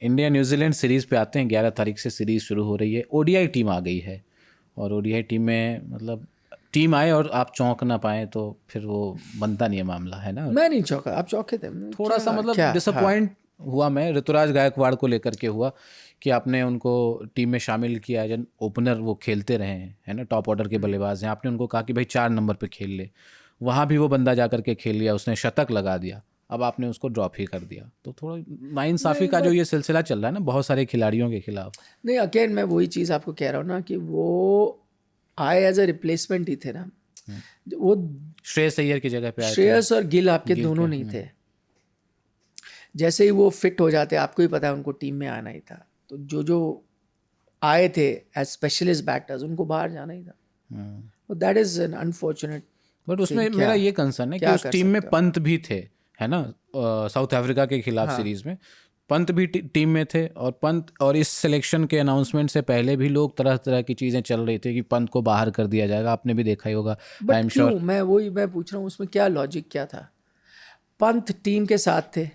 India New Zealand series पे आते हैं। 11 तारीख से सीरीज़ शुरू हो रही है। ओडीआई टीम आ गई है और ओडीआई टीम में मतलब टीम आए और आप चौंक ना पाए तो फिर वो बनता नहीं है मामला, है ना। मैं नहीं चौंका, आप चौंके थे। थोड़ा सा मतलब डिसअपॉइंट हुआ मैं ऋतुराज गायकवाड़ को लेकर के हुआ कि आपने उनको टीम में शामिल किया एज एन ओपनर, वो खेलते रहे हैं, है ना, टॉप ऑर्डर के बल्लेबाज हैं। आपने उनको कहा कि भाई 4 नंबर पे खेल ले, वहाँ भी वो बंदा जा करके खेल लिया, उसने शतक लगा दिया, अब आपने उसको ड्रॉप ही कर दिया। तो थोड़ा नाइंसाफ़ी का जो ये सिलसिला चल रहा है ना बहुत सारे खिलाड़ियों के खिलाफ। नहीं, अगेन मैं वही चीज़ आपको कह रहा हूँ ना कि वो आए एज अ रिप्लेसमेंट ही थे ना। वो श्रेयस अय्यर की जगह पे आए थे। श्रेयस और गिल आपके दोनों नहीं थे। जैसे ही वो फिट हो जाते, आपको ही पता है उनको टीम में आना ही था, तो जो जो आए थे एज स्पेशलिस्ट बैटर्स उनको बाहर जाना ही था। That is an unfortunate. But उसमें मेरा ये कंसर्न है कि उस टीम में पंत भी थे, है ना, साउथ अफ्रीका के खिलाफ सीरीज में पंत भी टीम में थे। और पंत, और इस सिलेक्शन के अनाउंसमेंट से पहले भी लोग तरह तरह की चीज़ें चल रही थी कि पंत को बाहर कर दिया जाएगा, आपने भी देखा ही होगा। I am sure. मैं पूछ रहा हूँ उसमें क्या लॉजिक क्या था। पंत टीम के साथ थे,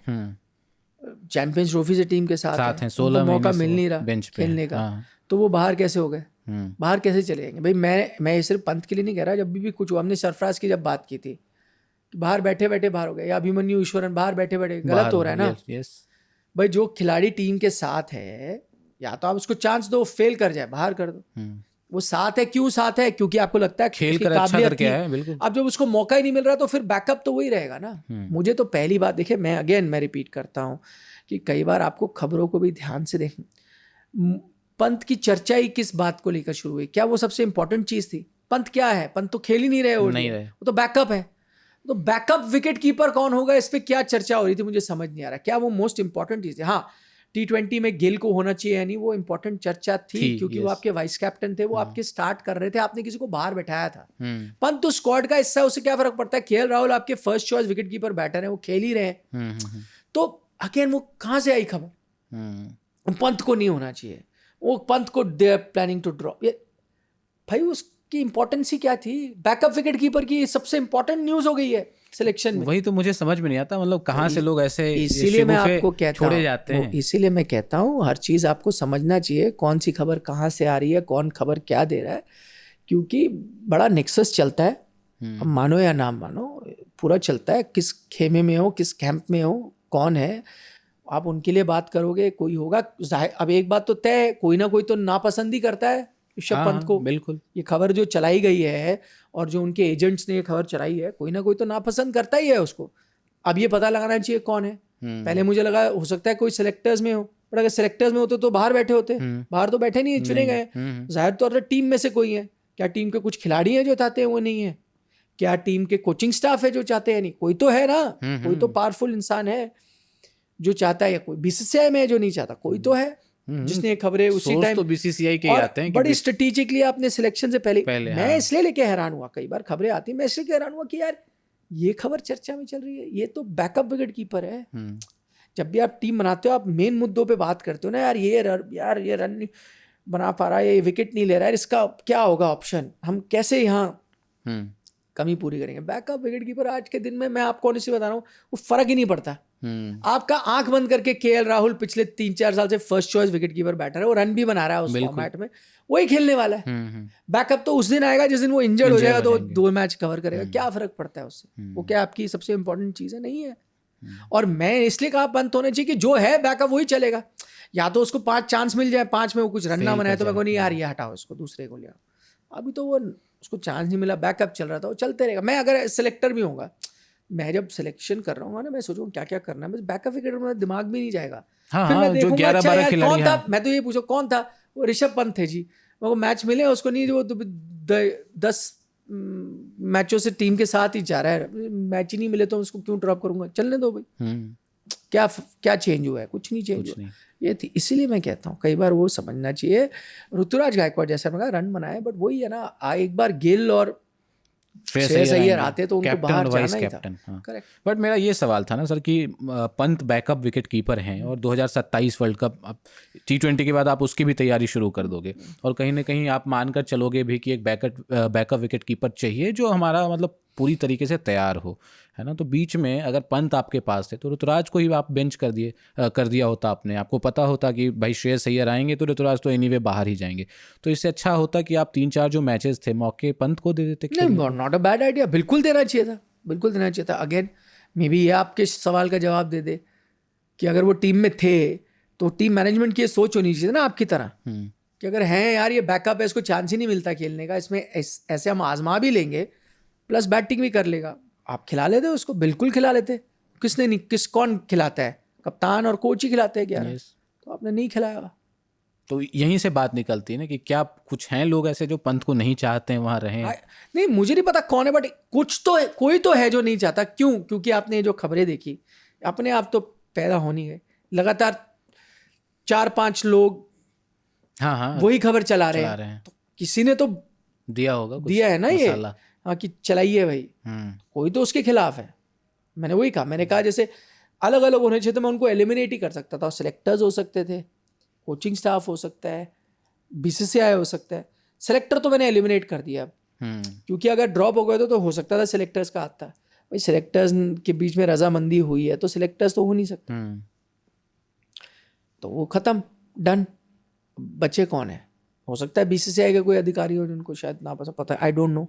चैंपियंस ट्रॉफी से टीम के साथ हैं, 16 मौका मिल नहीं रहा बेंच पे खेलने का। तो वो बाहर कैसे हो गए, बाहर कैसे चले जाएंगे भाई। मैं ये सिर्फ पंत के लिए नहीं कह रहा, जब भी कुछ हुआ, हमने सरफराज की जब बात की थी कि बाहर बैठे बैठे बाहर हो गए, या अभिमन्यु ईश्वरन बाहर बैठे बैठे, गलत हो रहा है ना। भाई जो खिलाड़ी टीम के साथ है, या तो आप उसको चांस दो, फेल कर जाए बाहर कर दो। वो साथ है, क्यों साथ है, क्योंकि आपको लगता है खेल कर अच्छा करके है, बिल्कुल। अब जब उसको मौका ही नहीं मिल रहा तो फिर बैकअप तो वही रहेगा ना। मुझे तो पहली बात, देखिए मैं रिपीट करता हूँ कि कई बार आपको खबरों को भी ध्यान से देखें। पंत की चर्चा ही किस बात को लेकर शुरू हुई? क्या वो सबसे इंपॉर्टेंट चीज थी? पंत क्या है? पंत तो खेल ही नहीं रहे, वो तो बैकअप है। तो बैकअप विकेट कीपर कौन होगा, इस पे क्या चर्चा हो रही थी, मुझे समझ नहीं आ रहा। क्या वो मोस्ट इंपॉर्टेंट चीज है? हाँ, T20 में गिल को होना चाहिए या नहीं, वो इंपॉर्टेंट चर्चा थी क्योंकि वो आपके वाइस कैप्टन थे, वो आपके स्टार्ट कर रहे थे, आपने किसी को बाहर बैठाया था। पंत तो स्क्वाड का हिस्सा, उससे क्या फर्क पड़ता है? केएल राहुल आपके first choice wicket keeper batter है, वो खेल ही रहे। तो अगेन वो कहां से आई खबर पंत को नहीं होना चाहिए, वो पंत को दे प्लानिंग टू ड्रॉप? भाई उसकी इंपॉर्टेंस ही क्या थी? बैकअप विकेट कीपर की सबसे इंपॉर्टेंट न्यूज हो गई है सिलेक्शन में। वही तो मुझे समझ में नहीं आता, मतलब कहाँ से लोग ऐसे इसीलिए मैं आपको कहता छोड़े जाते हैं। इसीलिए मैं कहता हूँ हर चीज आपको समझना चाहिए, कौन सी खबर कहाँ से आ रही है, कौन खबर क्या दे रहा है, क्योंकि बड़ा नेक्सस चलता है। अब मानो या ना मानो, पूरा चलता है। किस खेमे में हो, किस कैंप में हो, कौन है, आप उनके लिए बात करोगे, कोई होगा। अब एक बात तो तय है, कोई ना कोई तो नापसंद ही करता है ऋषभ पंत को। बिल्कुल, ये खबर जो चलाई गई है और जो उनके एजेंट्स ने ये खबर चलाई है, कोई ना कोई तो नापसंद करता ही है उसको। अब ये पता लगाना चाहिए कौन है। पहले मुझे लगा हो सकता है कोई सिलेक्टर्स में हो, पर अगर सिलेक्टर्स में होते तो बाहर बैठे होते। बाहर तो बैठे नहीं, चुने गए। जाहिर तौर पर टीम में से कोई है। क्या टीम के कुछ खिलाड़ी हैं जो चाहते हैं वो नहीं है? क्या टीम के कोचिंग स्टाफ है जो चाहते हैं नहीं? कोई तो है ना, कोई तो पावरफुल इंसान है जो चाहता है, या कोई बीसीसीआई में है जो नहीं चाहता, कोई तो है जिसने खबरें उसी टाइम तो बीसीसीआई के आते हैं बड़ी स्ट्रेटेजिकली आपने सिलेक्शन से पहले मैं इसलिए लेके हैरान हुआ, कई बार खबरें आती, मैं इसलिए हैरान हुआ कि यार ये खबर चर्चा में चल रही है, ये तो बैकअप विकेट कीपर है। जब भी आप टीम बनाते हो, आप मेन मुद्दों पे बात करते हो ना, यार ये रन नहीं बना पा रहा है, ये विकेट नहीं ले रहा है, इसका क्या होगा ऑप्शन, हम कैसे यहाँ कमी पूरी करेंगे। बैकअप विकेट कीपर आज के दिन में, मैं आपको ऑनेस्टली बता रहा हूँ, वो फर्क ही नहीं पड़ता। आपका आंख बंद करके केएल राहुल पिछले 3-4 साल से first choice wicket keeper batter है, वो रन भी बना रहा है उस फॉर्मेट में, वही खेलने वाला है। बैकअप तो उस दिन आएगा जिस दिन वो इंजर्ड हो जाएगा, तो 2 मैच कवर करेगा, क्या फर्क पड़ता है उससे? वो क्या आपकी सबसे इंपॉर्टेंट चीज है? नहीं है। और मैं इसलिए कहा पंत होने चाहिए कि जो है बैकअप वही चलेगा। या तो उसको 5 चांस मिल जाए, 5 में वो कुछ रन ना बनाए तो मैं को नहीं यार ये हटाओ इसको, दूसरे को ले आओ। अभी तो वो उसको चांस नहीं मिला, बैकअप चल रहा था, वो चलते रहेगा। मैं अगर सिलेक्टर भी होऊंगा, मैं जब सिलेक्शन कर रहा हूँ ना, मैं सोचूंगा क्या क्या करना है, बस बैकअप विकेट में दिमाग भी नहीं जाएगा। फिर मैं देखूंगा अच्छा यार कौन था, मैं तो ये पूछो कौन था, वो ऋषभ पंत थे जी। वो मैच मिले उसको नहीं, वो 10 मैचों से टीम के साथ ही जा रहा है, मैच ही नहीं मिले तो उसको क्यों ड्रॉप करूंगा? चलने दो भाई। क्या चेंज हुआ है? कुछ नहीं चेंज हुआ। ये थी, इसीलिए मैं कहता हूँ कई बार वो समझना चाहिए। ऋतुराज गायकवाड़ जैसा मैं रन बनाए, बट वही है ना, एक बार गिल और श्रेयस अय्यर आते तो उनको बाहर जाना ही था। करेक्ट। बट मेरा ये सवाल था ना सर कि पंत बैकअप विकेट कीपर हैं और 2027 वर्ल्ड कप T20 के बाद आप उसकी भी तैयारी शुरू कर दोगे, और कहीं ना कहीं आप मानकर चलोगे भी कि एक बैकअप विकेट कीपर चाहिए जो हमारा मतलब पूरी तरीके से तैयार हो, है ना। तो बीच में अगर पंत आपके पास थे तो ऋतुराज को ही आप बेंच कर दिया होता आपने। आपको पता होता कि भाई श्रेयस अय्यर आएंगे तो ऋतुराज तो एनीवे बाहर ही जाएंगे। तो इससे अच्छा होता कि आप 3-4 जो मैचेस थे मौके पंत को दे देते। नहीं, नॉट अ बैड आइडिया, बिल्कुल देना चाहिए था, बिल्कुल देना चाहिए था। अगेन मे बी ये आपके सवाल का जवाब दे दे कि अगर वो टीम में थे तो टीम मैनेजमेंट की ये सोच होनी चाहिए ना आपकी तरह कि अगर हैं यार ये बैकअप है, इसको चांस ही नहीं मिलता खेलने का, इसमें ऐसे हम आजमा भी लेंगे प्लस बैटिंग भी कर लेगा, आप खिला लेते उसको, बिल्कुल खिला लेते। किसने नहीं, कौन खिलाता है? कप्तान और कोच ही खिलाते हैं 11। तो आपने नहीं खिलाया। तो यहीं से बात निकलती है ना कि क्या कुछ हैं लोग ऐसे जो पंत को नहीं चाहते हैं वहां रहे। नहीं, मुझे नहीं पता कौन है, बट कुछ तो है, कोई तो है जो नहीं चाहता। क्यों? क्योंकि आपने जो खबरें देखी अपने आप तो पैदा होनी है, लगातार 4-5 लोग हाँ वही खबर चला रहे हैं। तो किसी ने तो दिया होगा, दिया है ना ये, हाँ कि चलाइए भाई, कोई तो उसके खिलाफ है। मैंने वही कहा, मैंने कहा जैसे अलग अलग होने चाहिए तो मैं उनको एलिमिनेट ही कर सकता था। सिलेक्टर्स हो सकते थे, कोचिंग स्टाफ हो सकता है, बीसीसीआई हो सकता है। सेलेक्टर तो मैंने एलिमिनेट कर दिया अब, क्योंकि अगर ड्रॉप हो गए तो हो सकता था सिलेक्टर्स का आता। भाई सिलेक्टर्स के बीच में रजामंदी हुई है तो सिलेक्टर्स तो हो नहीं सकता, तो वो खत्म, डन। बचे कौन है? हो सकता है बीसीसीआई के कोई अधिकारी हो जिनको शायद ना पता, आई डोंट नो।